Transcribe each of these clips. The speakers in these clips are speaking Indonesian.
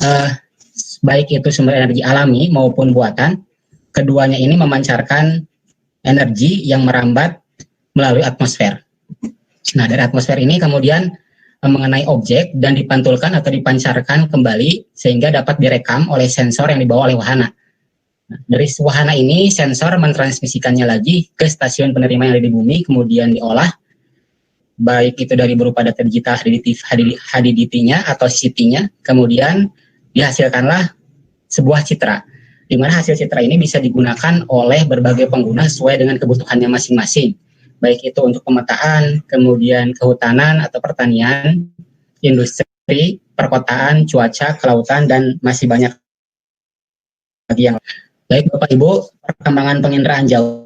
uh, baik itu sumber energi alami maupun buatan, keduanya ini memancarkan energi yang merambat melalui atmosfer. Nah, dari atmosfer ini kemudian mengenai objek dan dipantulkan atau dipancarkan kembali sehingga dapat direkam oleh sensor yang dibawa oleh wahana. Nah, dari wahana ini sensor mentransmisikannya lagi ke stasiun penerima yang ada di bumi, kemudian diolah, baik itu dari berupa data digital HDDT-nya atau CCT-nya, kemudian dihasilkanlah sebuah citra, di mana hasil citra ini bisa digunakan oleh berbagai pengguna sesuai dengan kebutuhannya masing-masing, baik itu untuk pemetaan, kemudian kehutanan atau pertanian, industri, perkotaan, cuaca, kelautan, dan masih banyak lagi yang. Baik Bapak Ibu, perkembangan penginderaan jauh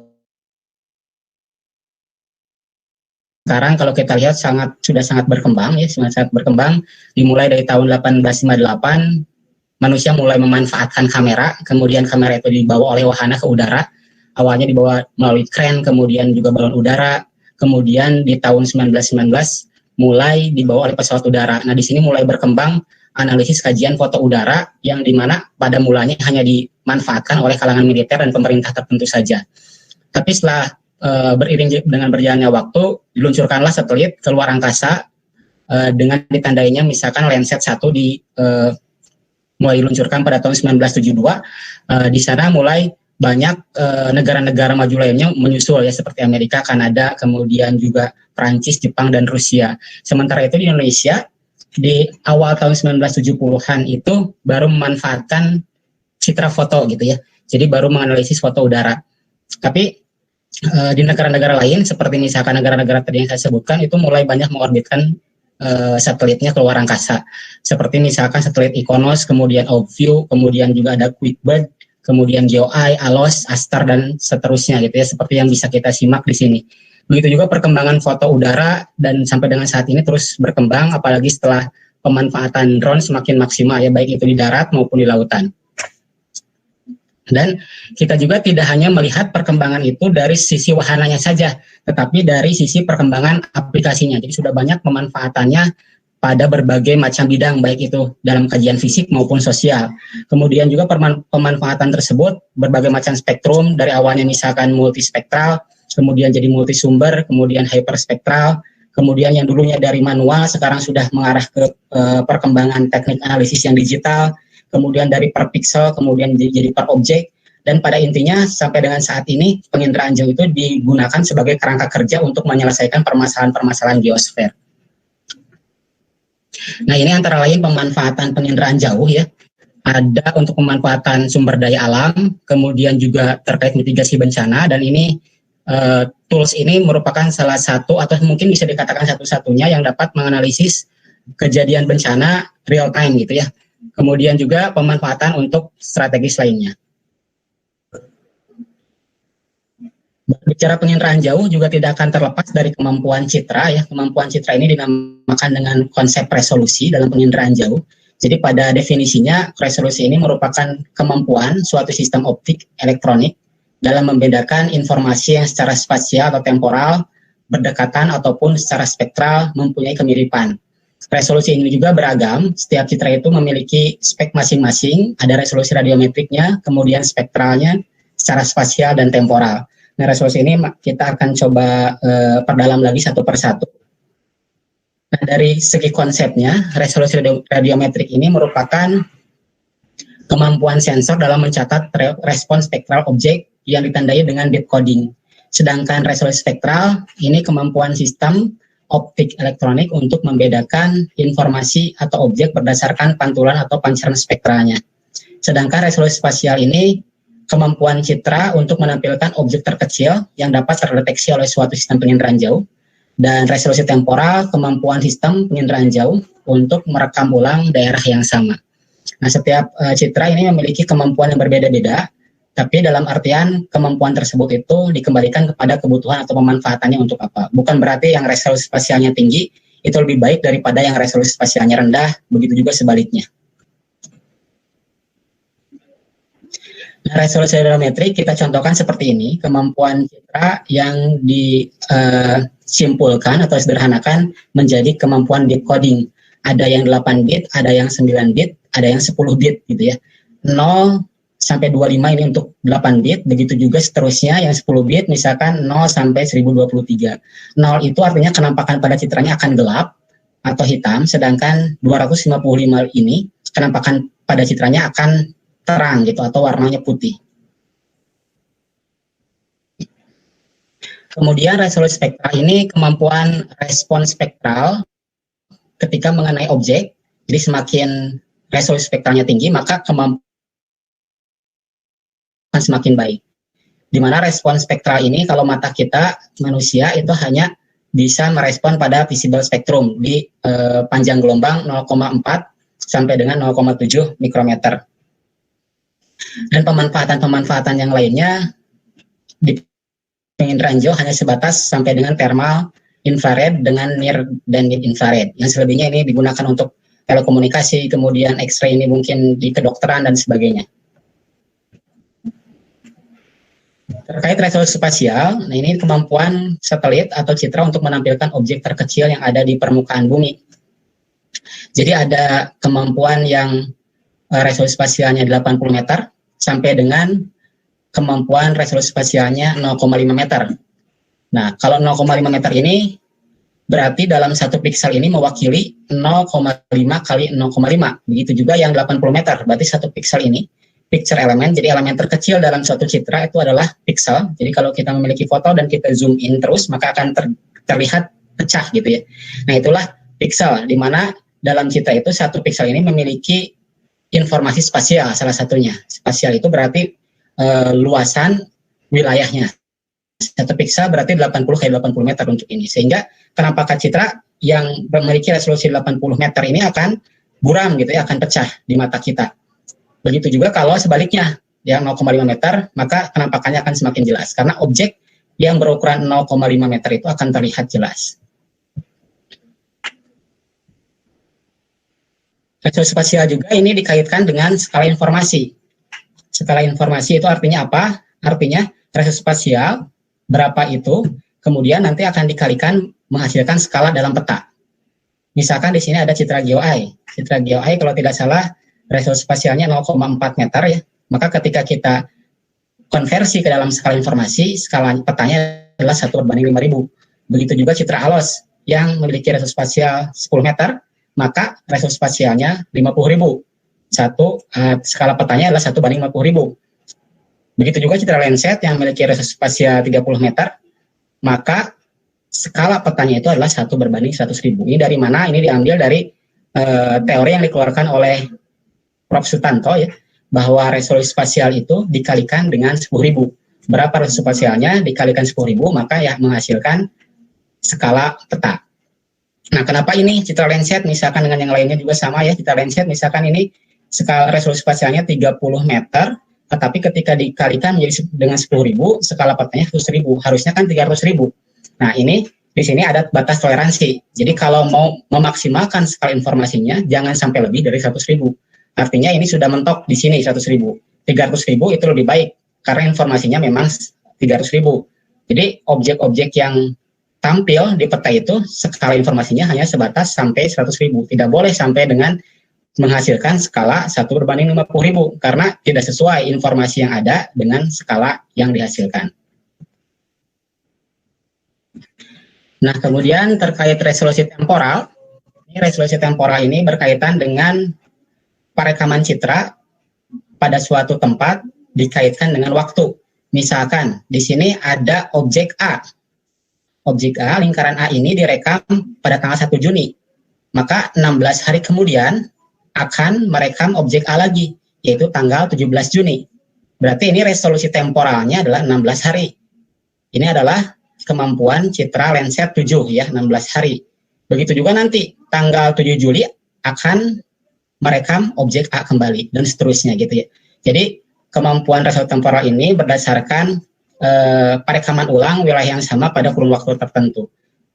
sekarang kalau kita lihat sudah sangat berkembang ya, sangat berkembang. Dimulai dari tahun 1858 manusia mulai memanfaatkan kamera, kemudian kamera itu dibawa oleh wahana ke udara. Awalnya dibawa melalui kren, kemudian juga balon udara, kemudian di tahun 1919 mulai dibawa oleh pesawat udara. Nah, di sini mulai berkembang analisis kajian foto udara yang dimana pada mulanya hanya dimanfaatkan oleh kalangan militer dan pemerintah tertentu saja. Tapi setelah beriring dengan berjalannya waktu, diluncurkanlah satelit ke luar angkasa dengan ditandainya misalkan Landsat 1 mulai diluncurkan pada tahun 1972. Di sana mulai banyak negara-negara maju lainnya menyusul ya, seperti Amerika, Kanada, kemudian juga Prancis, Jepang, dan Rusia. Sementara itu di Indonesia di awal tahun 1970-an itu baru memanfaatkan citra foto gitu ya. Jadi baru menganalisis foto udara. Tapi di negara-negara lain seperti misalkan negara-negara tadi yang saya sebutkan itu mulai banyak mengorbitkan satelitnya ke luar angkasa. Seperti misalkan satelit Ikonos, kemudian Ovview, kemudian juga ada QuickBird, kemudian GeoEye, ALOS, ASTAR, dan seterusnya gitu ya, seperti yang bisa kita simak di sini. Begitu juga perkembangan foto udara dan sampai dengan saat ini terus berkembang, apalagi setelah pemanfaatan drone semakin maksimal ya, baik itu di darat maupun di lautan. Dan kita juga tidak hanya melihat perkembangan itu dari sisi wahananya saja, tetapi dari sisi perkembangan aplikasinya. Jadi sudah banyak pemanfaatannya pada berbagai macam bidang, baik itu dalam kajian fisik maupun sosial. Kemudian juga pemanfaatan tersebut berbagai macam spektrum, dari awalnya misalkan multispektral, kemudian jadi multisumber, kemudian hyperspektral, kemudian yang dulunya dari manual sekarang sudah mengarah ke perkembangan teknik analisis yang digital, kemudian dari per pixel, kemudian jadi per objek, dan pada intinya sampai dengan saat ini penginderaan jauh itu digunakan sebagai kerangka kerja untuk menyelesaikan permasalahan-permasalahan geosfer. Nah, ini antara lain pemanfaatan penginderaan jauh ya. Ada untuk pemanfaatan sumber daya alam, kemudian juga terkait mitigasi bencana, dan ini tools ini merupakan salah satu atau mungkin bisa dikatakan satu-satunya yang dapat menganalisis kejadian bencana real time gitu ya. Kemudian juga pemanfaatan untuk strategis lainnya. Bicara penginderaan jauh juga tidak akan terlepas dari kemampuan citra ya. Kemampuan citra ini dinamakan dengan konsep resolusi dalam penginderaan jauh. Jadi pada definisinya resolusi ini merupakan kemampuan suatu sistem optik elektronik dalam membedakan informasi yang secara spasial atau temporal berdekatan ataupun secara spektral mempunyai kemiripan. Resolusi ini juga beragam, setiap citra itu memiliki spek masing-masing, ada resolusi radiometriknya, kemudian spektralnya, secara spasial dan temporal. Nah, resolusi ini kita akan coba perdalam lagi satu persatu. Nah, dari segi konsepnya, resolusi radiometrik ini merupakan kemampuan sensor dalam mencatat respons spektral objek yang ditandai dengan bit coding. Sedangkan resolusi spektral ini kemampuan sistem optik elektronik untuk membedakan informasi atau objek berdasarkan pantulan atau pancaran spektralnya. Sedangkan resolusi spasial ini kemampuan citra untuk menampilkan objek terkecil yang dapat terdeteksi oleh suatu sistem penginderaan jauh. Dan resolusi temporal kemampuan sistem penginderaan jauh untuk merekam ulang daerah yang sama. Nah, setiap citra ini memiliki kemampuan yang berbeda-beda, tapi dalam artian kemampuan tersebut itu dikembalikan kepada kebutuhan atau pemanfaatannya untuk apa. Bukan berarti yang resolusi spasialnya tinggi itu lebih baik daripada yang resolusi spasialnya rendah, begitu juga sebaliknya. Nah, resolusi radiometrik kita contohkan seperti ini, kemampuan citra yang disimpulkan atau sederhanakan menjadi kemampuan bit coding. Ada yang 8 bit, ada yang 9 bit, ada yang 10 bit gitu ya. 0 sampai 25 ini untuk 8 bit, begitu juga seterusnya yang 10 bit misalkan 0 sampai 1023. 0 itu artinya kenampakan pada citranya akan gelap atau hitam, sedangkan 255 ini kenampakan pada citranya akan terang gitu atau warnanya putih. Kemudian resolusi spektral ini kemampuan respon spektral ketika mengenai objek. Jadi semakin resolusi spektralnya tinggi, maka kemampuan akan semakin baik. Di mana respon spektral ini kalau mata kita manusia itu hanya bisa merespon pada visible spektrum di panjang gelombang 0,4 sampai dengan 0,7 mikrometer. Dan pemanfaatan-pemanfaatan yang lainnya di penginderaan jauh hanya sebatas sampai dengan thermal, infrared dengan near dan mid infrared. Yang selebihnya ini digunakan untuk telekomunikasi, kemudian X-ray ini mungkin di kedokteran dan sebagainya. Terkait resolusi spasial, nah ini kemampuan satelit atau citra untuk menampilkan objek terkecil yang ada di permukaan bumi. Jadi ada kemampuan yang resolusi spasialnya 80 meter sampai dengan kemampuan resolusi spasialnya 0,5 meter. Nah, kalau 0,5 meter ini berarti dalam satu piksel ini mewakili 0,5 kali 0,5. Begitu juga yang 80 meter, berarti satu piksel ini picture element, jadi elemen terkecil dalam suatu citra itu adalah piksel. Jadi kalau kita memiliki foto dan kita zoom in terus, maka akan terlihat pecah gitu ya. Nah itulah piksel, di mana dalam citra itu satu piksel ini memiliki informasi spasial salah satunya. Spasial itu berarti luasan wilayahnya. Satu piksel berarti 80 kali 80 meter untuk ini. Sehingga penampakan citra yang memiliki resolusi 80 meter ini akan buram gitu ya, akan pecah di mata kita. Begitu juga kalau sebaliknya, yang 0,5 meter, maka penampakannya akan semakin jelas. Karena objek yang berukuran 0,5 meter itu akan terlihat jelas. Resolusi spasial juga ini dikaitkan dengan skala informasi. Skala informasi itu artinya apa? Artinya resolusi spasial, berapa itu, kemudian nanti akan dikalikan menghasilkan skala dalam peta. Misalkan di sini ada citra GeoEye. Citra GeoEye kalau tidak salah, resolusi spasialnya 0,4 meter ya, maka ketika kita konversi ke dalam skala informasi, skala petanya adalah 1/5000. Begitu juga citra ALOS yang memiliki resolusi spasial 10 meter, maka resolusi spasialnya 50.000. Skala petanya adalah 1/50.000. Begitu juga citra Landsat yang memiliki resolusi spasial 30 meter, maka skala petanya itu adalah 1/100.000. Ini dari mana? Ini diambil dari teori yang dikeluarkan oleh Prof. Sutanto ya, bahwa resolusi spasial itu dikalikan dengan 10.000. Berapa resolusi spasialnya dikalikan 10.000, maka ya menghasilkan skala peta. Nah, kenapa ini citra Landsat misalkan dengan yang lainnya juga sama ya, citra Landsat misalkan ini skala resolusi spasialnya 30 meter, tetapi ketika dikalikan menjadi dengan 10.000, skala petanya 100.000, harusnya kan 300.000. Nah, ini di sini ada batas toleransi. Jadi kalau mau memaksimalkan skala informasinya, jangan sampai lebih dari 100.000. Artinya ini sudah mentok di sini 100.000. 300.000 itu lebih baik karena informasinya memang 300.000. Jadi objek-objek yang tampil di peta itu skala informasinya hanya sebatas sampai 100.000. Tidak boleh sampai dengan menghasilkan skala 1/50.000 karena tidak sesuai informasi yang ada dengan skala yang dihasilkan. Nah, kemudian terkait resolusi temporal. Resolusi temporal ini berkaitan dengan perekaman citra pada suatu tempat dikaitkan dengan waktu. Misalkan di sini ada objek A. Objek A, lingkaran A ini direkam pada tanggal 1 Juni. Maka 16 hari kemudian akan merekam objek A lagi, yaitu tanggal 17 Juni. Berarti ini resolusi temporalnya adalah 16 hari. Ini adalah kemampuan citra Landsat 7 ya, 16 hari. Begitu juga nanti tanggal 7 Juli akan merekam objek A kembali dan seterusnya gitu ya. Jadi kemampuan resolusi temporal ini berdasarkan perekaman ulang wilayah yang sama pada kurun waktu tertentu.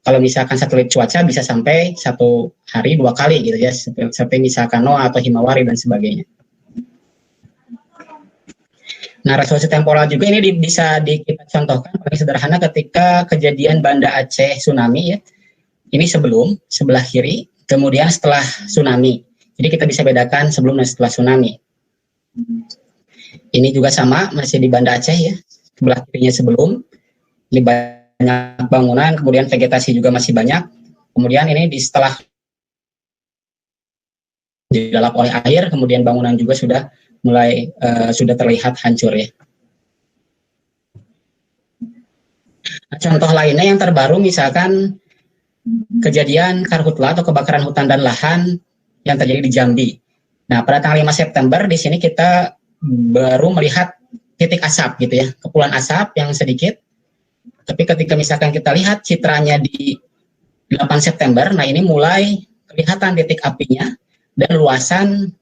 Kalau misalkan satelit cuaca bisa sampai 1 hari 2 kali gitu ya, seperti misalkan NOAA atau Himawari dan sebagainya. Nah, resolusi temporal juga ini bisa kita contohkan paling sederhana ketika kejadian Banda Aceh tsunami ya. Ini sebelum, sebelah kiri, kemudian setelah tsunami. Jadi kita bisa bedakan sebelum dan setelah tsunami. Ini juga sama, masih di Banda Aceh ya, sebelah kirinya sebelum. Ini banyak bangunan, kemudian vegetasi juga masih banyak. Kemudian ini di setelah dilalap oleh air, kemudian bangunan juga sudah mulai sudah terlihat hancur ya. Nah, contoh lainnya yang terbaru misalkan kejadian karhutla atau kebakaran hutan dan lahan yang terjadi di Jambi. Nah, pada tanggal 5 September di sini kita baru melihat titik asap gitu ya, kepulan asap yang sedikit. Tapi ketika misalkan kita lihat citranya di 8 September, nah ini mulai kelihatan titik apinya dan luasan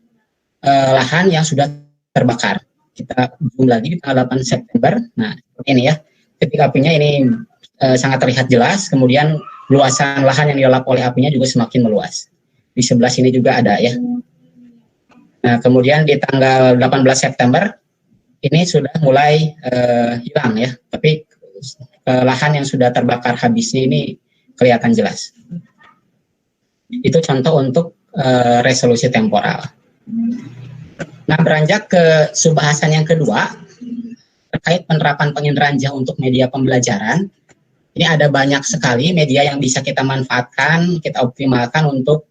lahan yang sudah terbakar. Kita zoom lagi di tanggal 8 September. Nah, seperti ini ya. Titik apinya ini sangat terlihat jelas, kemudian luasan lahan yang dilalap oleh apinya juga semakin meluas. Di sebelah sini juga ada ya. Nah, kemudian di tanggal 18 September ini sudah mulai hilang ya, tapi lahan yang sudah terbakar habisnya ini kelihatan jelas. Itu contoh untuk resolusi temporal. Nah, beranjak ke subbahasan yang kedua terkait penerapan penginderaan jauh untuk media pembelajaran. Ini ada banyak sekali media yang bisa kita manfaatkan, kita optimalkan untuk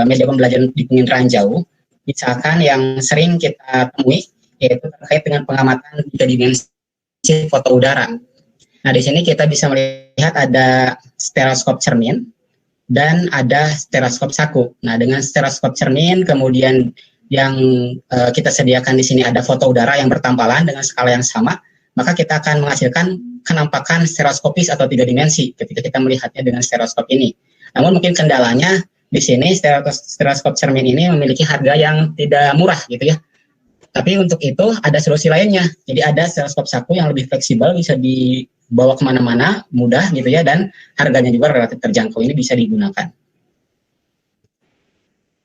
media pembelajaran di penginderaan jauh. Misalkan yang sering kita temui yaitu terkait dengan pengamatan 3 dimensi foto udara. Nah, di sini kita bisa melihat ada stereoskop cermin dan ada stereoskop saku. Nah, dengan stereoskop cermin kemudian yang kita sediakan di sini ada foto udara yang bertampalan dengan skala yang sama, maka kita akan menghasilkan kenampakan stereoskopis atau 3 dimensi ketika kita melihatnya dengan stereoskop ini. Namun mungkin kendalanya di sini stereoskop cermin ini memiliki harga yang tidak murah gitu ya. Tapi untuk itu ada solusi lainnya. Jadi ada stereoskop saku yang lebih fleksibel, bisa dibawa kemana-mana, mudah gitu ya, dan harganya juga relatif terjangkau. Ini bisa digunakan.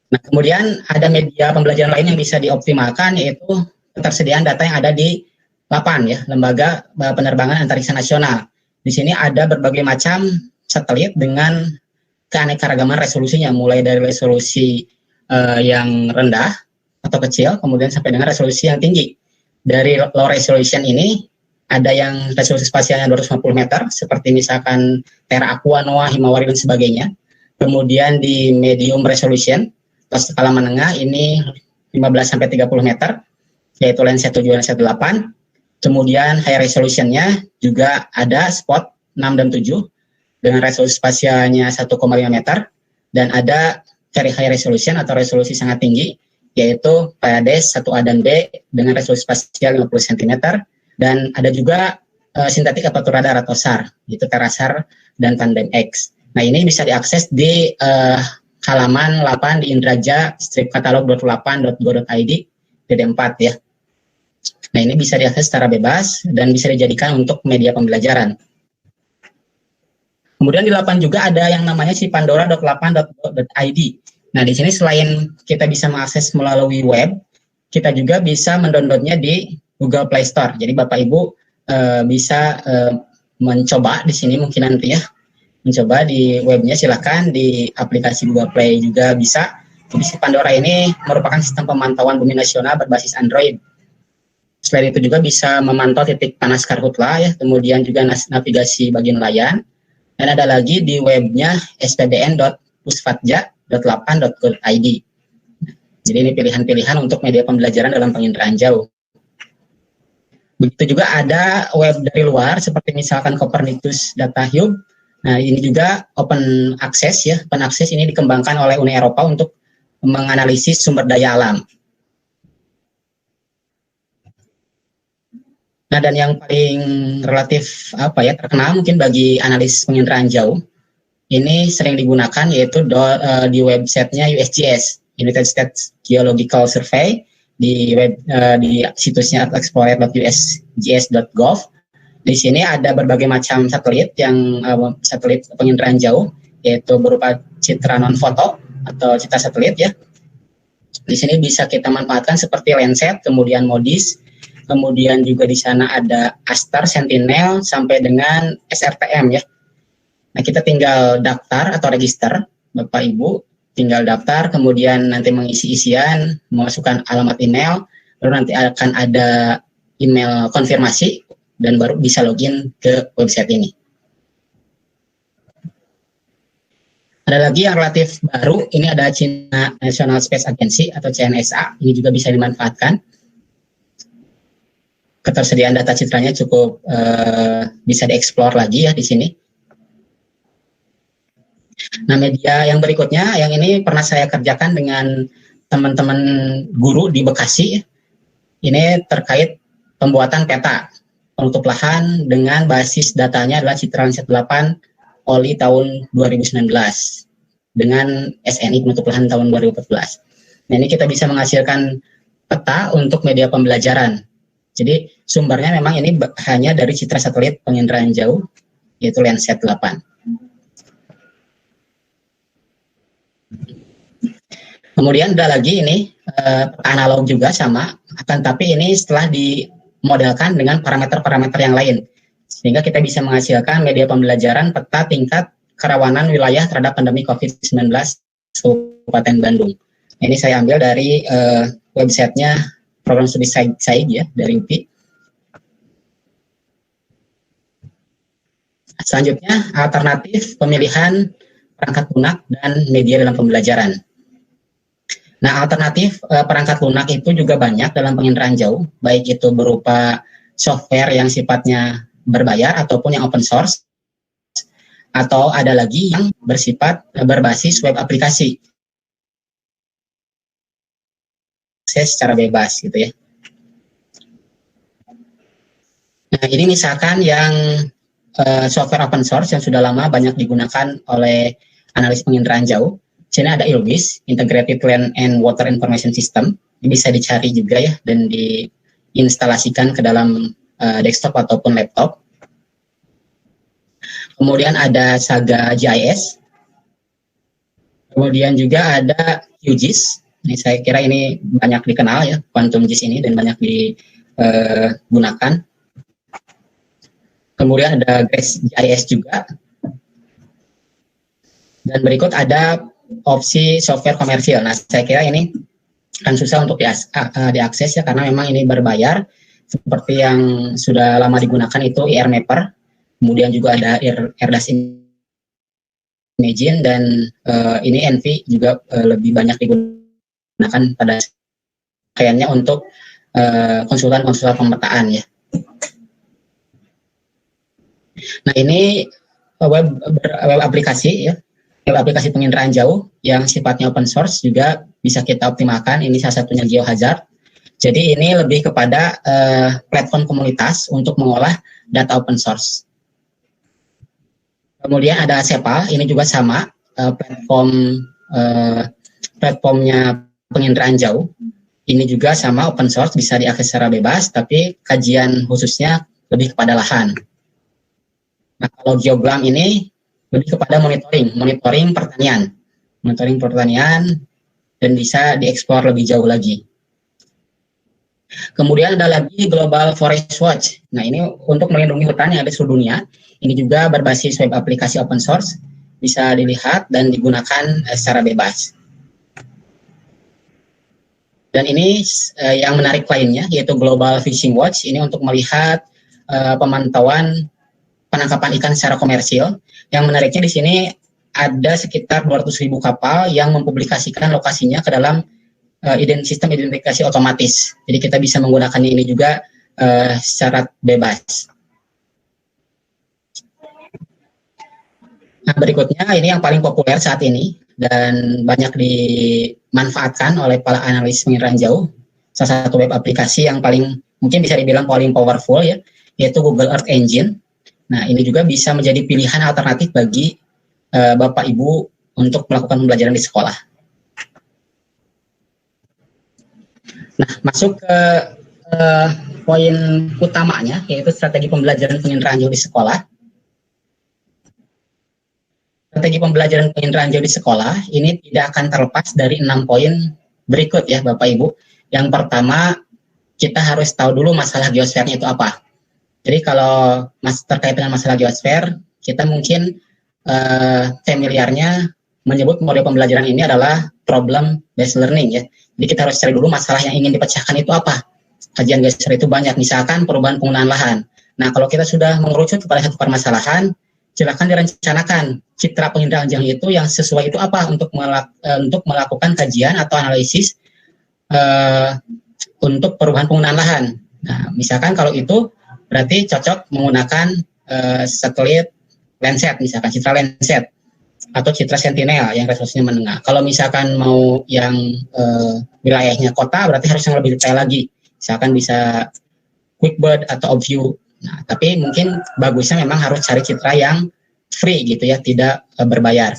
Nah, kemudian ada media pembelajaran lain yang bisa dioptimalkan, yaitu ketersediaan data yang ada di LAPAN ya, Lembaga Penerbangan Antariksa Nasional. Di sini ada berbagai macam satelit dengan keanekaragaman resolusinya, mulai dari resolusi yang rendah atau kecil, kemudian sampai dengan resolusi yang tinggi. Dari low resolution ini ada yang resolusi spasialnya 250 meter, seperti misalkan Terra Aqua, NOAA, Himawari, dan sebagainya. Kemudian di medium resolution, atau skala menengah ini 15-30 meter, yaitu Landsat 7 dan Landsat 8. Kemudian high resolutionnya juga ada spot 6 dan 7 dengan resolusi spasialnya 1,5 meter, dan ada very high resolution atau resolusi sangat tinggi, yaitu PADES 1A dan B dengan resolusi spasial 50 cm, dan ada juga sintetik aperture radar atau SAR, yaitu Terasar dan Tandem X. Nah, ini bisa diakses di halaman 8 di indraja-katalog.lapan.go.id DD4 ya. Nah, ini bisa diakses secara bebas dan bisa dijadikan untuk media pembelajaran. Kemudian di Lapan juga ada yang namanya si pandora.lapan.go.id. Nah, di sini selain kita bisa mengakses melalui web, kita juga bisa mendownloadnya di Google Play Store. Jadi Bapak Ibu bisa mencoba di sini mungkin nanti ya, mencoba di webnya, silahkan di aplikasi Google Play juga bisa. Jadi si Pandora ini merupakan sistem pemantauan bumi nasional berbasis Android. Selain itu juga bisa memantau titik panas karhutla ya, kemudian juga navigasi bagi nelayan. Dan ada lagi di webnya spbn.pusfatja.lapan.go.id. Jadi ini pilihan-pilihan untuk media pembelajaran dalam penginderaan jauh. Begitu juga ada web dari luar seperti misalkan Copernicus Data Hub. Nah, ini juga open access ya. Open access ini dikembangkan oleh Uni Eropa untuk menganalisis sumber daya alam. Nah, dan yang paling relatif terkenal mungkin bagi analis penginderaan jauh, ini sering digunakan yaitu di websitenya USGS, United States Geological Survey, di situsnya explorer.usgs.gov. Di sini ada berbagai macam satelit yang satelit penginderaan jauh, yaitu berupa citra non foto atau citra satelit ya. Di sini bisa kita manfaatkan seperti Landsat, kemudian MODIS, kemudian juga di sana ada Aster, Sentinel, sampai dengan SRTM ya. Nah, kita tinggal daftar atau register, Bapak Ibu, tinggal daftar, kemudian nanti mengisi isian, memasukkan alamat email, lalu nanti akan ada email konfirmasi, dan baru bisa login ke website ini. Ada lagi yang relatif baru, ini ada China National Space Agency atau CNSA, ini juga bisa dimanfaatkan. Ketersediaan data citranya cukup bisa dieksplor lagi ya di sini. Nah, media yang berikutnya, yang ini pernah saya kerjakan dengan teman-teman guru di Bekasi. Ini terkait pembuatan peta penutup lahan dengan basis datanya adalah Citra Landsat 8 OLI tahun 2019 dengan SNI penutup lahan tahun 2014. Nah, ini kita bisa menghasilkan peta untuk media pembelajaran. Jadi sumbernya memang ini hanya dari citra satelit penginderaan jauh, yaitu Landsat 8. Kemudian ada lagi ini analog juga sama, akan tapi ini setelah dimodelkan dengan parameter-parameter yang lain, sehingga kita bisa menghasilkan media pembelajaran peta tingkat kerawanan wilayah terhadap pandemi COVID-19 Kabupaten Bandung. Ini saya ambil dari websitenya Program Studi Said ya, dari UPI. Selanjutnya, alternatif pemilihan perangkat lunak dan media dalam pembelajaran. Nah, alternatif perangkat lunak itu juga banyak dalam penginderaan jauh, baik itu berupa software yang sifatnya berbayar ataupun yang open source, atau ada lagi yang bersifat berbasis web aplikasi, akses secara bebas gitu ya. Nah, ini misalkan yang software open source yang sudah lama banyak digunakan oleh analis penginderaan jauh. Sini ada ILWIS, Integrated Land and Water Information System. Ini bisa dicari juga ya, dan diinstalasikan ke dalam desktop ataupun laptop. Kemudian ada Saga GIS. Kemudian juga ada QGIS. Ini saya kira ini banyak dikenal ya, Quantum GIS ini, dan banyak digunakan. Kemudian ada Grace GIS juga. Dan berikut ada opsi software komersial. Nah, saya kira ini kan susah untuk diakses ya, karena memang ini berbayar. Seperti yang sudah lama digunakan itu IR Mapper, kemudian juga ada Erdas Imagine, dan ini Envy juga lebih banyak digunakan pada kayaknya untuk konsultan-konsultan pemetaan ya. Nah, ini web aplikasi ya, web aplikasi penginderaan jauh yang sifatnya open source juga bisa kita optimalkan. Ini salah satunya GeoHazard. Jadi ini lebih kepada platform komunitas untuk mengolah data open source. Kemudian ada Sepal, ini juga sama, platformnya penginderaan jauh. Ini juga sama open source, bisa diakses secara bebas, tapi kajian khususnya lebih kepada lahan. Nah, kalau Geoglam ini lebih kepada monitoring pertanian, dan bisa dieksplor lebih jauh lagi. Kemudian ada lagi Global Forest Watch. Nah, ini untuk melindungi hutan yang ada di seluruh dunia. Ini juga berbasis web aplikasi open source, bisa dilihat dan digunakan secara bebas. Dan ini yang menarik lainnya, yaitu Global Fishing Watch. Ini untuk melihat pemantauan penangkapan ikan secara komersil. Yang menariknya di sini ada sekitar 200.000 kapal yang mempublikasikan lokasinya ke dalam sistem identifikasi otomatis. Jadi kita bisa menggunakan ini juga secara bebas. Nah, berikutnya ini yang paling populer saat ini dan banyak dimanfaatkan oleh para analis penginderaan jauh. Salah satu web aplikasi yang paling mungkin bisa dibilang paling powerful ya, yaitu Google Earth Engine. Nah, ini juga bisa menjadi pilihan alternatif bagi Bapak Ibu untuk melakukan pembelajaran di sekolah. Nah, masuk ke poin utamanya, yaitu strategi pembelajaran penginderaan jauh di sekolah. Strategi pembelajaran penginderaan jauh di sekolah ini tidak akan terlepas dari 6 poin berikut ya Bapak Ibu. Yang pertama, kita harus tahu dulu masalah geosfernya itu apa. Jadi kalau terkait dengan masalah geosfer, kita mungkin familiarnya menyebut model pembelajaran ini adalah problem based learning ya. Jadi kita harus cari dulu masalah yang ingin dipecahkan itu apa. Kajian geser itu banyak, misalkan perubahan penggunaan lahan. Nah, kalau kita sudah mengerucut kepada satu permasalahan, silakan direncanakan citra penginderaan jauh itu yang sesuai itu apa untuk melakukan kajian atau analisis untuk perubahan penggunaan lahan. Nah, misalkan kalau itu berarti cocok menggunakan satelit Landsat, misalkan citra Landsat atau citra Sentinel yang resolusinya menengah. Kalau misalkan mau yang wilayahnya kota, berarti harus yang lebih detail lagi. Misalkan bisa QuickBird atau ObView. Nah, tapi mungkin bagusnya memang harus cari citra yang free gitu ya, tidak berbayar.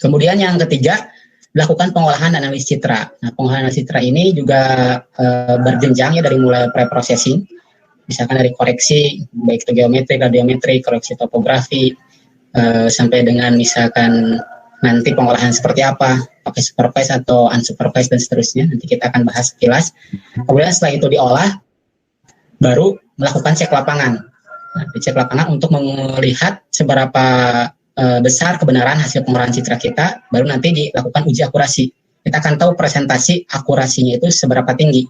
Kemudian yang ketiga, lakukan pengolahan dan analisis citra. Nah, pengolahan analisis citra ini juga berjenjang ya, dari mulai pre-processing, misalkan dari koreksi, baik itu geometri, radiometri, koreksi topografi, sampai dengan misalkan nanti pengolahan seperti apa, pakai supervised atau unsupervised dan seterusnya. Nanti kita akan bahas sekilas. Kemudian setelah itu diolah, baru melakukan cek lapangan. Nah, cek lapangan untuk melihat seberapa besar kebenaran hasil pengolahan citra kita, baru nanti dilakukan uji akurasi. Kita akan tahu presentasi akurasinya itu seberapa tinggi.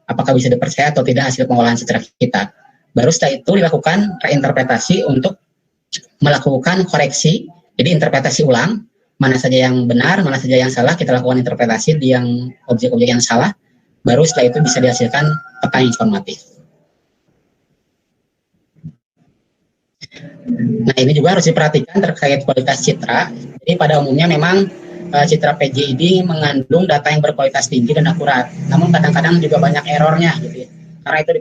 Apakah bisa dipercaya atau tidak hasil pengolahan citra kita. Baru setelah itu dilakukan reinterpretasi untuk melakukan koreksi, jadi interpretasi ulang, mana saja yang benar, mana saja yang salah, kita lakukan interpretasi di yang objek-objek yang salah, baru setelah itu bisa dihasilkan peta informatif. Nah, ini juga harus diperhatikan terkait kualitas citra. Jadi pada umumnya memang citra PJ ini mengandung data yang berkualitas tinggi dan akurat, namun kadang-kadang juga banyak errornya gitu ya. Karena itu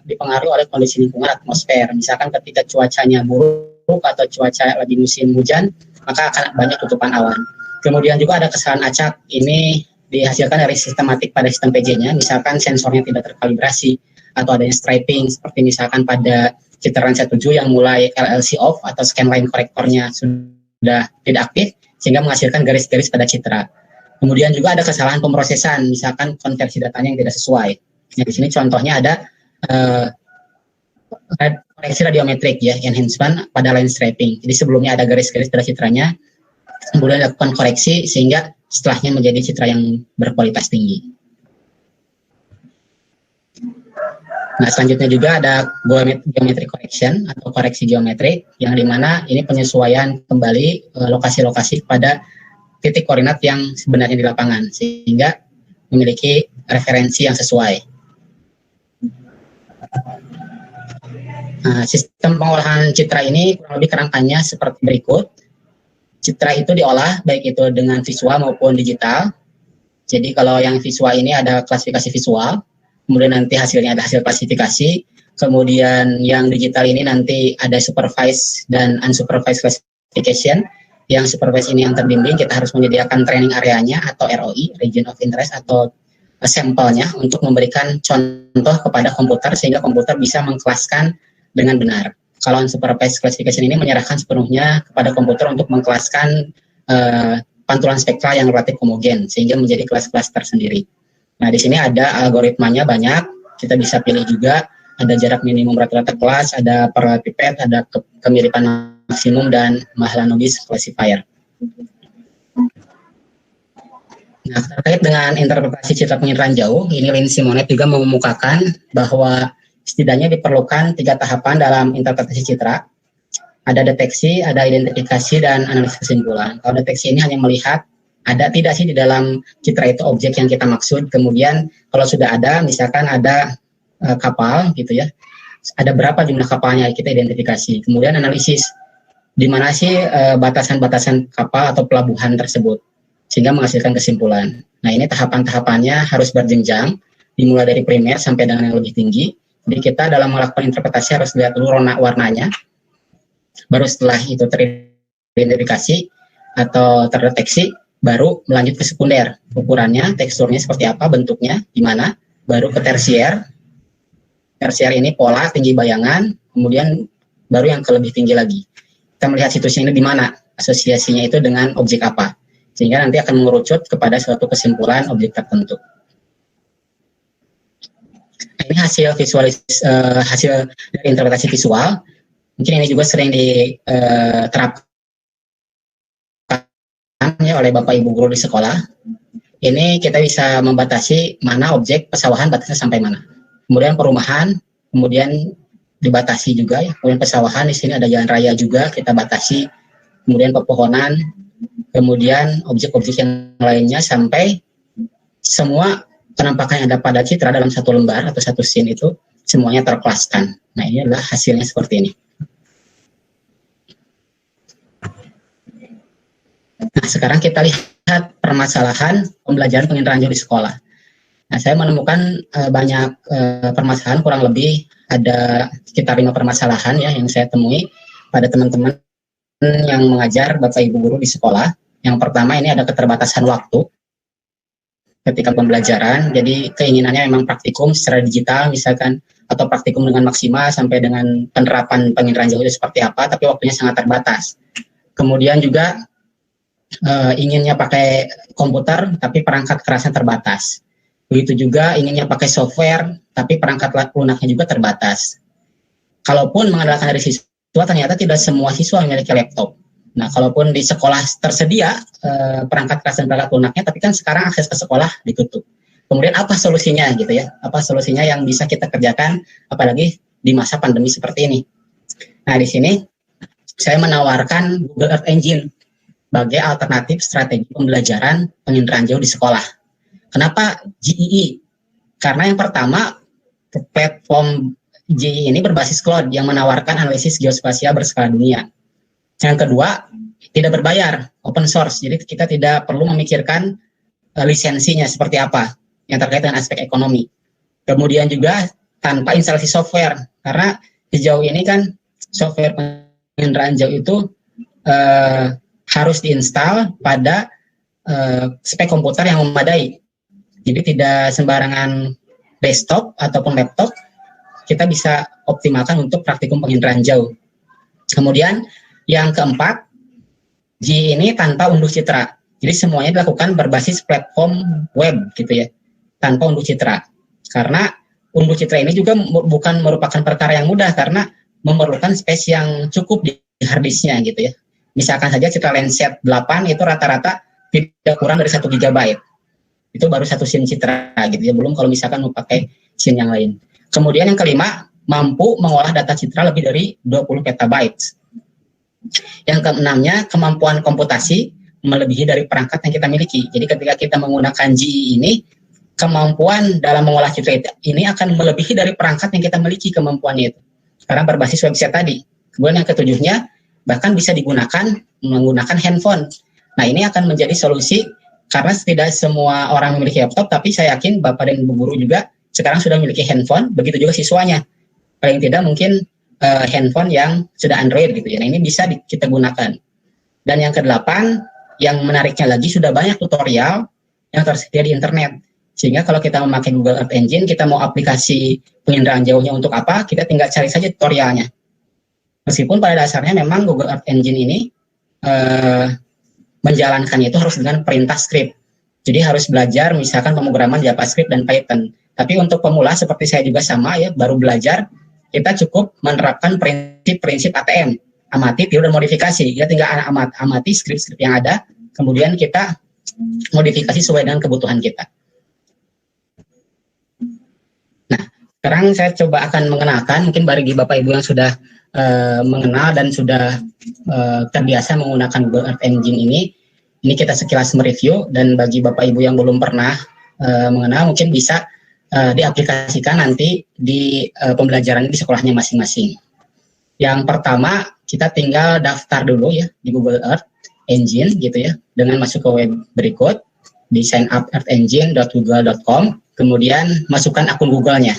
dipengaruhi oleh kondisi lingkungan atmosfer. Misalkan ketika cuacanya buruk atau cuaca lagi musim hujan, maka akan banyak tutupan awan. Kemudian juga ada kesalahan acak. Ini dihasilkan dari sistematik pada sistem PJ-nya, misalkan sensornya tidak terkalibrasi atau adanya striping, seperti misalkan pada citra Landsat 7 yang mulai LLC off atau scan line korektornya sudah tidak aktif, sehingga menghasilkan garis-garis pada citra. Kemudian juga ada kesalahan pemrosesan, misalkan konversi datanya yang tidak sesuai. Nah, di sini contohnya ada koreksi radiometrik ya, enhancement pada line striping. Jadi sebelumnya ada garis-garis pada citranya, kemudian dilakukan koreksi sehingga setelahnya menjadi citra yang berkualitas tinggi. Nah, selanjutnya juga ada geometry correction atau koreksi geometrik, yang dimana ini penyesuaian kembali lokasi-lokasi pada titik koordinat yang sebenarnya di lapangan, sehingga memiliki referensi yang sesuai. Nah, sistem pengolahan citra ini kurang lebih kerangkanya seperti berikut. Citra itu diolah baik itu dengan visual maupun digital. Jadi kalau yang visual ini ada klasifikasi visual, kemudian nanti hasilnya ada hasil klasifikasi, kemudian yang digital ini nanti ada supervised dan unsupervised classification. Yang supervised ini yang terbimbing, kita harus menyediakan training areanya atau ROI, region of interest, atau sampelnya untuk memberikan contoh kepada komputer sehingga komputer bisa mengkelaskan dengan benar. Kalau unsupervised classification ini menyerahkan sepenuhnya kepada komputer untuk mengkelaskan pantulan spektral yang relatif homogen sehingga menjadi kelas-kelas tersendiri. Nah, di sini ada algoritmanya banyak, kita bisa pilih juga, ada jarak minimum rata-rata kelas, ada parallel pipet, ada kemiripan maksimum, dan Mahalanobis classifier. Nah, terkait dengan interpretasi citra penginderaan jauh, ini Lynn Simonet juga mengemukakan bahwa setidaknya diperlukan 3 tahapan dalam interpretasi citra. Ada deteksi, ada identifikasi, dan analisis kesimpulan. Kalau deteksi ini hanya melihat ada tidak sih di dalam citra itu objek yang kita maksud. Kemudian kalau sudah ada, misalkan ada kapal gitu ya, ada berapa jumlah kapalnya kita identifikasi. Kemudian analisis, di mana sih batasan-batasan kapal atau pelabuhan tersebut, sehingga menghasilkan kesimpulan. Nah, ini tahapan-tahapannya harus berjenjang, dimulai dari primer sampai dengan yang lebih tinggi. Jadi kita dalam melakukan interpretasi harus lihat dulu warnanya, baru setelah itu teridentifikasi atau terdeteksi, baru melanjut ke sekunder, ukurannya, teksturnya seperti apa, bentuknya gimana, baru ke tersier. Tersier ini pola, tinggi bayangan, kemudian baru yang ke lebih tinggi lagi. Kita melihat situsnya ini di mana, asosiasinya itu dengan objek apa, sehingga nanti akan mengerucut kepada suatu kesimpulan objek tertentu. Ini hasil dari interpretasi visual. Mungkin ini juga sering diterapkan ya oleh Bapak Ibu guru di sekolah. Ini kita bisa membatasi mana objek pesawahan batasnya sampai mana. Kemudian perumahan, kemudian dibatasi juga ya. Kemudian pesawahan di sini ada jalan raya juga kita batasi. Kemudian pepohonan, kemudian objek-objek yang lainnya sampai semua penampakan yang ada pada citra dalam satu lembar atau satu scene itu semuanya terkelaskan. Nah, ini adalah hasilnya seperti ini. Nah, sekarang kita lihat permasalahan pembelajaran penginderaan jauh di sekolah. Nah, saya menemukan banyak permasalahan, kurang lebih ada sekitar 5 permasalahan ya yang saya temui pada teman-teman yang mengajar Bapak Ibu guru di sekolah. Yang pertama ini ada keterbatasan waktu ketika pembelajaran, jadi keinginannya memang praktikum secara digital misalkan, atau praktikum dengan maksimal sampai dengan penerapan penginderaan jauh itu seperti apa, tapi waktunya sangat terbatas. Kemudian juga inginnya pakai komputer, tapi perangkat kerasnya terbatas. Begitu juga inginnya pakai software, tapi perangkat lunaknya juga terbatas. Kalaupun mengandalkan dari siswa, ternyata tidak semua siswa memiliki laptop. Nah, kalaupun di sekolah tersedia perangkat keras dan perangkat lunaknya, tapi kan sekarang akses ke sekolah ditutup. Kemudian apa solusinya gitu ya? Apa solusinya yang bisa kita kerjakan, apalagi di masa pandemi seperti ini? Nah, di sini saya menawarkan Google Earth Engine sebagai alternatif strategi pembelajaran penginderaan jauh di sekolah. Kenapa GEE? Karena yang pertama, platform GEE ini berbasis cloud yang menawarkan analisis geospasial berskala dunia. Yang kedua, tidak berbayar, open source. Jadi kita tidak perlu memikirkan lisensinya seperti apa yang terkait dengan aspek ekonomi. Kemudian juga tanpa instalasi software, karena sejauh ini kan software penginderaan jauh itu harus diinstal pada spek komputer yang memadai. Jadi tidak sembarangan desktop ataupun laptop kita bisa optimalkan untuk praktikum penginderaan jauh. Kemudian yang keempat, G ini tanpa unduh citra. Jadi semuanya dilakukan berbasis platform web gitu ya, tanpa unduh citra. Karena unduh citra ini juga bukan merupakan perkara yang mudah karena memerlukan space yang cukup di harddisknya gitu ya. Misalkan saja citra Landsat 8 itu rata-rata tidak kurang dari 1 GB. Itu baru satu scene citra gitu ya, belum kalau misalkan mau pakai scene yang lain. Kemudian yang kelima, mampu mengolah data citra lebih dari 20 petabytes. Yang keenamnya, kemampuan komputasi melebihi dari perangkat yang kita miliki. Jadi ketika kita menggunakan GE ini, kemampuan dalam mengolah citra ini akan melebihi dari perangkat yang kita miliki kemampuannya itu. Karena berbasis website tadi. Kemudian yang ketujuhnya, bahkan bisa digunakan menggunakan handphone. Nah, ini akan menjadi solusi karena tidak semua orang memiliki laptop, tapi saya yakin Bapak dan Ibu guru juga sekarang sudah memiliki handphone, begitu juga siswanya. Paling tidak mungkin handphone yang sudah Android gitu ya. Nah, ini bisa kita gunakan. Dan yang kedelapan, yang menariknya lagi sudah banyak tutorial yang tersedia di internet. Sehingga kalau kita memakai Google Earth Engine, kita mau aplikasi penginderaan jauhnya untuk apa, kita tinggal cari saja tutorialnya. Meskipun pada dasarnya memang Google Earth Engine ini menjalankannya itu harus dengan perintah script. Jadi harus belajar misalkan pemrograman JavaScript dan Python. Tapi untuk pemula seperti saya juga sama ya, baru belajar, kita cukup menerapkan prinsip ATM, amati, tiru, dan modifikasi. Kita tinggal amati script-script yang ada, kemudian kita modifikasi sesuai dengan kebutuhan kita. Nah, sekarang saya coba akan mengenalkan, mungkin bagi Bapak Ibu yang sudah mengenal dan sudah terbiasa menggunakan Google Earth Engine ini kita sekilas mereview, dan bagi Bapak Ibu yang belum pernah mengenal mungkin bisa diaplikasikan nanti di pembelajaran di sekolahnya masing-masing. Yang pertama, kita tinggal daftar dulu ya di Google Earth Engine gitu ya, dengan masuk ke web berikut di signup.earthengine.google.com, kemudian masukkan akun Google-nya.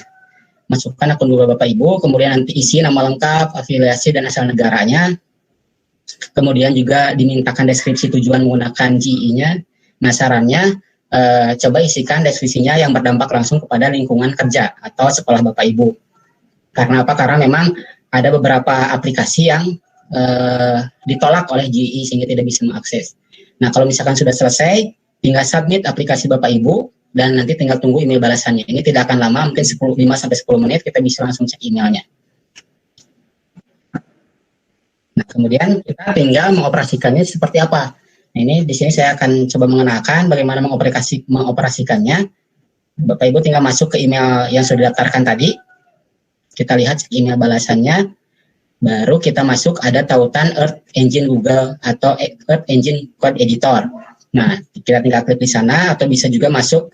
Masukkan akun Google Bapak Ibu, kemudian nanti isi nama lengkap, afiliasi, dan asal negaranya. Kemudian juga dimintakan deskripsi tujuan menggunakan GE-nya. Nah, sarannya coba isikan deskripsinya yang berdampak langsung kepada lingkungan kerja atau sekolah Bapak Ibu. Karena apa? Karena memang ada beberapa aplikasi yang ditolak oleh GE sehingga tidak bisa mengakses. Nah, kalau misalkan sudah selesai, tinggal submit aplikasi Bapak Ibu, dan nanti tinggal tunggu email balasannya. Ini tidak akan lama, mungkin 5-10 menit kita bisa langsung cek emailnya. Nah, kemudian kita tinggal mengoperasikannya seperti apa. Ini di sini saya akan coba mengenalkan bagaimana mengoperasikannya. Bapak Ibu tinggal masuk ke email yang sudah didaftarkan tadi. Kita lihat email balasannya. Baru kita masuk ada tautan Earth Engine Google atau Earth Engine Code Editor. Nah, kita tinggal klik di sana atau bisa juga masuk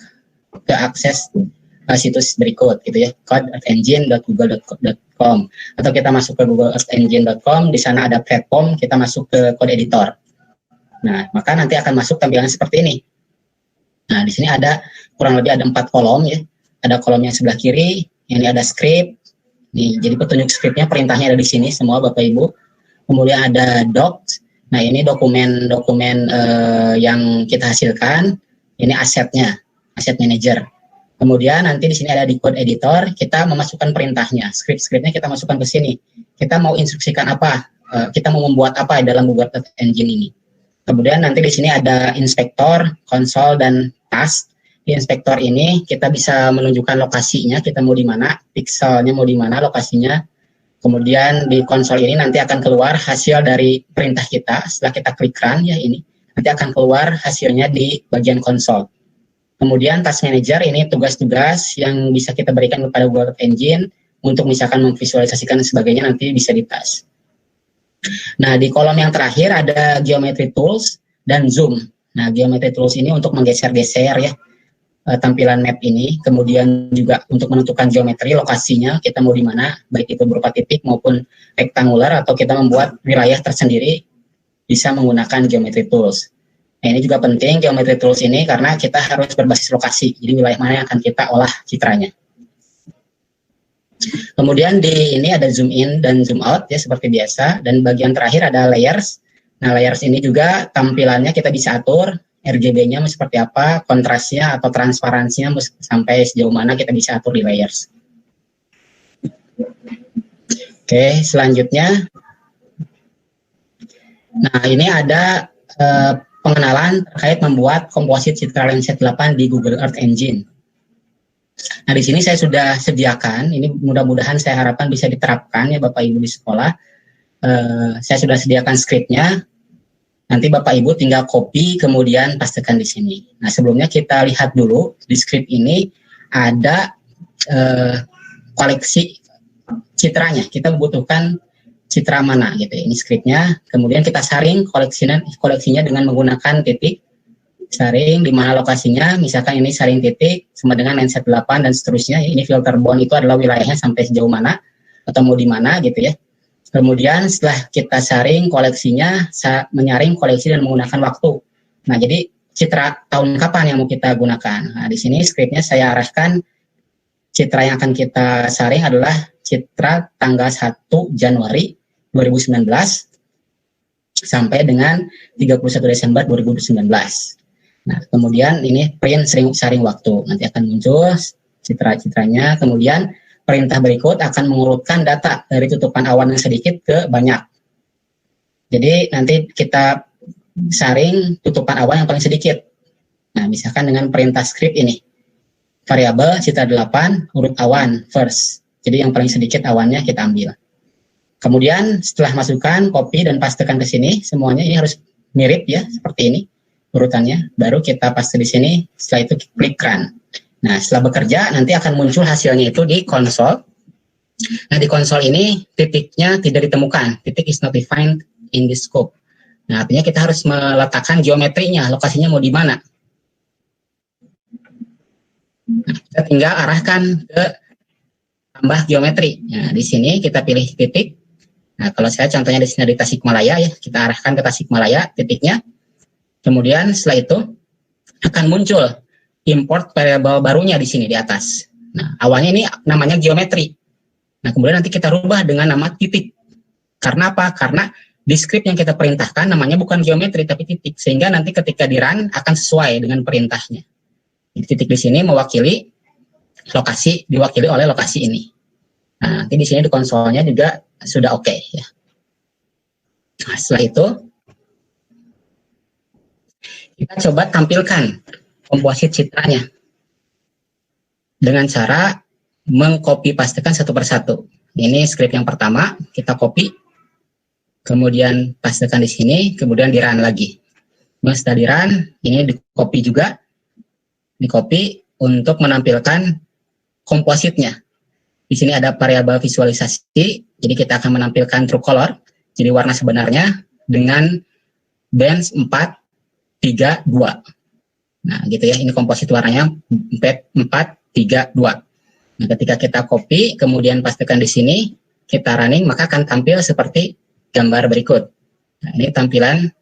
ke akses situs berikut gitu ya, codeearthengine.google.com, atau kita masuk ke googleearthengine.com, di sana ada platform, kita masuk ke code editor. Nah, maka nanti akan masuk tampilan seperti ini. Nah, di sini ada kurang lebih ada 4 kolom ya. Ada kolom yang sebelah kiri, ini ada script. Nih, jadi petunjuk scriptnya, perintahnya ada di sini semua Bapak Ibu. Kemudian ada docs. Nah, ini dokumen-dokumen yang kita hasilkan. Ini asetnya, aset manager. Kemudian nanti di sini ada di code editor, kita memasukkan perintahnya. Script-scriptnya kita masukkan ke sini. Kita mau instruksikan apa? Kita mau membuat apa dalam Google Earth Engine ini. Kemudian nanti di sini ada inspektor, konsol, dan task. Di inspektor ini kita bisa menunjukkan lokasinya, kita mau di mana, pixelnya mau di mana, lokasinya. Kemudian di konsol ini nanti akan keluar hasil dari perintah kita. Setelah kita klik run ya ini, nanti akan keluar hasilnya di bagian konsol. Kemudian task manager ini tugas-tugas yang bisa kita berikan kepada Google Earth Engine untuk misalkan memvisualisasikan dan sebagainya, nanti bisa di task. Nah, di kolom yang terakhir ada geometry tools dan zoom. Nah, geometry tools ini untuk menggeser-geser ya tampilan map ini. Kemudian juga untuk menentukan geometri, lokasinya kita mau di mana, baik itu berupa titik maupun rektangular, atau kita membuat wilayah tersendiri bisa menggunakan geometry tools. Nah, ini juga penting geometry tools ini karena kita harus berbasis lokasi. Jadi wilayah mana yang akan kita olah citranya. Kemudian di ini ada zoom in dan zoom out ya seperti biasa, dan bagian terakhir ada layers. Nah, layers ini juga tampilannya kita bisa atur, RGB-nya seperti apa, kontrasnya atau transparansinya sampai sejauh mana kita bisa atur di layers. Oke, selanjutnya. Nah, ini ada pengenalan terkait membuat komposit citra Landsat 8 di Google Earth Engine. Nah, di sini saya sudah sediakan, ini mudah-mudahan saya harapkan bisa diterapkan ya Bapak Ibu di sekolah. Saya sudah sediakan skripnya, nanti Bapak Ibu tinggal copy kemudian pastekan di sini. Nah, sebelumnya kita lihat dulu di skrip ini ada koleksi citranya, kita membutuhkan citra mana gitu ya. Ini skripnya, kemudian kita saring koleksinya dengan menggunakan titik. Saring di mana lokasinya, misalkan ini saring titik sama dengan Landsat 8 dan seterusnya. Ini filter bond itu adalah wilayahnya sampai sejauh mana atau mau di mana gitu ya. Kemudian setelah kita saring koleksinya, menyaring koleksi dan menggunakan waktu. Nah, jadi citra tahun kapan yang mau kita gunakan. Nah, di sini skripnya saya arahkan citra yang akan kita saring adalah citra tanggal 1 Januari 2019 sampai dengan 31 Desember 2019. Nah, kemudian ini print saring waktu, nanti akan muncul citra-citranya. Kemudian perintah berikut akan mengurutkan data dari tutupan awan yang sedikit ke banyak. Jadi nanti kita saring tutupan awan yang paling sedikit. Nah, misalkan dengan perintah script ini, variabel citra 8 urut awan first. Jadi yang paling sedikit awannya kita ambil. Kemudian setelah masukkan, copy dan pastekan ke sini, semuanya ini harus mirip ya, seperti ini urutannya. Baru kita paste di sini, setelah itu klik run. Nah, setelah bekerja nanti akan muncul hasilnya itu di konsol. Nah, di konsol ini titiknya tidak ditemukan, titik is not defined in the scope. Nah, artinya kita harus meletakkan geometrinya, lokasinya mau di mana. Nah, kita tinggal arahkan ke tambah geometri. Nah, di sini kita pilih titik. Nah, kalau saya contohnya di sini di Tasikmalaya ya, kita arahkan ke Tasikmalaya titiknya. Kemudian setelah itu akan muncul import variabel barunya di sini di atas. Nah, awalnya ini namanya geometri. Nah, kemudian nanti kita rubah dengan nama titik. Karena apa? Karena di script yang kita perintahkan namanya bukan geometri tapi titik, sehingga nanti ketika di run akan sesuai dengan perintahnya. Titik di sini mewakili lokasi, diwakili oleh lokasi ini. Nah, nanti di sini di konsolnya juga sudah oke ya. Nah, setelah itu kita coba tampilkan komposit citranya dengan cara mengcopy pastekan satu persatu. Ini script yang pertama, kita copy, kemudian pastekan di sini, kemudian di run lagi. Setelah di run, ini di copy juga, di copy untuk menampilkan kompositnya. Di sini ada variabel visualisasi, jadi kita akan menampilkan true color, jadi warna sebenarnya dengan band 4, 3, 2. Nah, gitu ya, ini komposit warnanya 4, 3, 2. Nah, ketika kita copy, kemudian pastikan di sini, kita running, maka akan tampil seperti gambar berikut. Nah, ini tampilan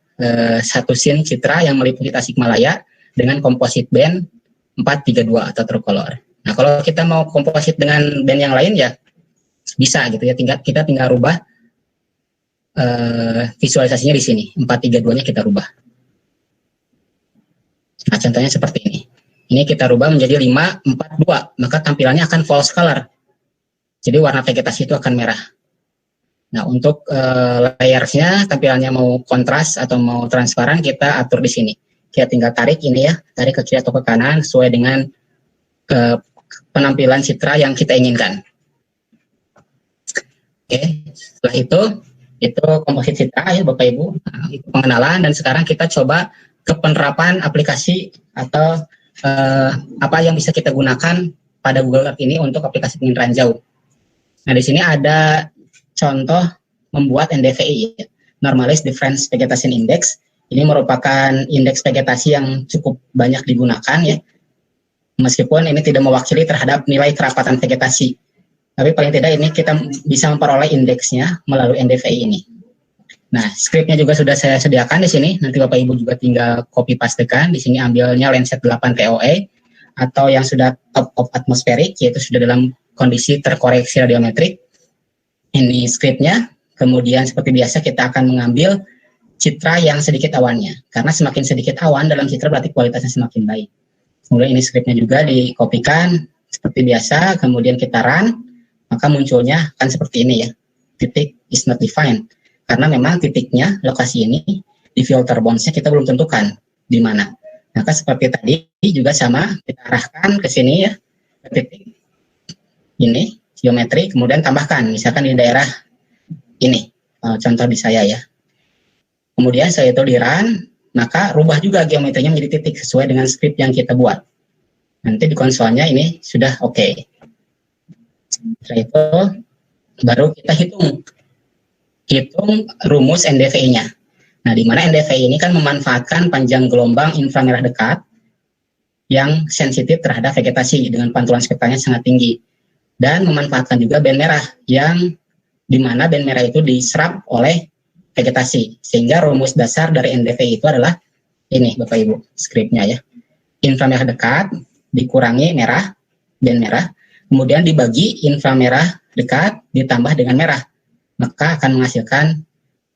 satu scene citra yang meliputi Tasikmalaya dengan komposit band 432 atau true color. Nah, kalau kita mau komposit dengan band yang lain ya bisa gitu ya, kita tinggal rubah visualisasinya di sini, 432-nya kita rubah. Nah, contohnya seperti ini. Ini kita rubah menjadi 542, maka tampilannya akan false color. Jadi warna vegetasi itu akan merah. Nah, untuk layersnya, tampilannya mau kontras atau mau transparan, kita atur di sini. Kita tinggal tarik ini ya, tarik ke kiri atau ke kanan sesuai dengan penampilan citra yang kita inginkan. Oke, setelah itu komposit citra ya Bapak Ibu. Nah, itu pengenalan, dan sekarang kita coba ke penerapan aplikasi atau apa yang bisa kita gunakan pada Google Earth ini untuk aplikasi penginderaan jauh. Nah, di sini ada contoh membuat NDVI, Normalized Difference Vegetation Index. Ini merupakan indeks vegetasi yang cukup banyak digunakan ya, meskipun ini tidak mewakili terhadap nilai kerapatan vegetasi. Tapi paling tidak ini kita bisa memperoleh indeksnya melalui NDVI ini. Nah, scriptnya juga sudah saya sediakan di sini. Nanti Bapak Ibu juga tinggal copy pastekan. Di sini ambilnya Landsat 8 TOE atau yang sudah top of atmospheric, yaitu sudah dalam kondisi terkoreksi radiometrik. Ini scriptnya. Kemudian seperti biasa kita akan mengambil citra yang sedikit awannya. Karena semakin sedikit awan dalam citra berarti kualitasnya semakin baik. Kemudian ini scriptnya juga dikopikan seperti biasa. Kemudian kita run, maka munculnya akan seperti ini ya. Titik is not defined. Karena memang titiknya, lokasi ini, di filter bounds-nya kita belum tentukan di mana. Maka seperti tadi juga sama, kita arahkan ke sini ya, ke titik ini, geometri, kemudian tambahkan, misalkan di daerah ini, contoh di saya ya. Kemudian saya itu di run, maka rubah juga geometrinya menjadi titik sesuai dengan script yang kita buat. Nanti di konsolnya ini sudah oke. Setelah itu, baru kita hitung rumus NDVI-nya. Nah, di mana NDVI ini kan memanfaatkan panjang gelombang inframerah dekat yang sensitif terhadap vegetasi dengan pantulan spektralnya sangat tinggi, dan memanfaatkan juga band merah yang di mana band merah itu diserap oleh vegetasi, sehingga rumus dasar dari NDVI itu adalah ini Bapak Ibu, skripnya ya. Inframerah dekat dikurangi merah, band merah, kemudian dibagi inframerah dekat ditambah dengan merah, maka akan menghasilkan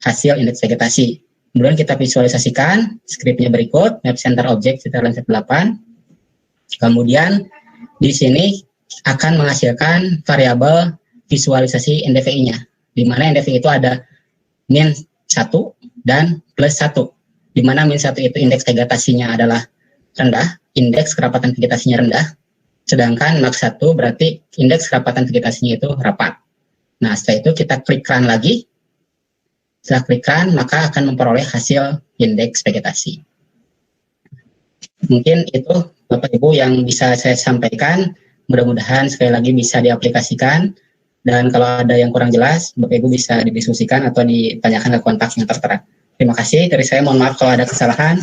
hasil indeks vegetasi. Kemudian kita visualisasikan skripnya berikut, map center object citra Landsat 8. Kemudian di sini akan menghasilkan variabel visualisasi NDVI-nya, di mana NDVI itu ada min 1 dan plus 1, di mana min 1 itu indeks vegetasinya adalah rendah, indeks kerapatan vegetasinya rendah, sedangkan max 1 berarti indeks kerapatan vegetasinya itu rapat. Nah, setelah itu kita klik run lagi. Setelah klik run, maka akan memperoleh hasil indeks vegetasi. Mungkin itu Bapak Ibu yang bisa saya sampaikan. Mudah-mudahan sekali lagi bisa diaplikasikan. Dan kalau ada yang kurang jelas, Bapak Ibu bisa didiskusikan atau ditanyakan ke kontak yang tertera. Terima kasih. Dari saya mohon maaf kalau ada kesalahan.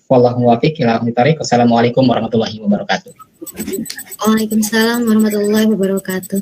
Wallahu muwaffiq ila aqwamit thoriq. Wassalamualaikum warahmatullahi wabarakatuh. Waalaikumsalam warahmatullahi wabarakatuh.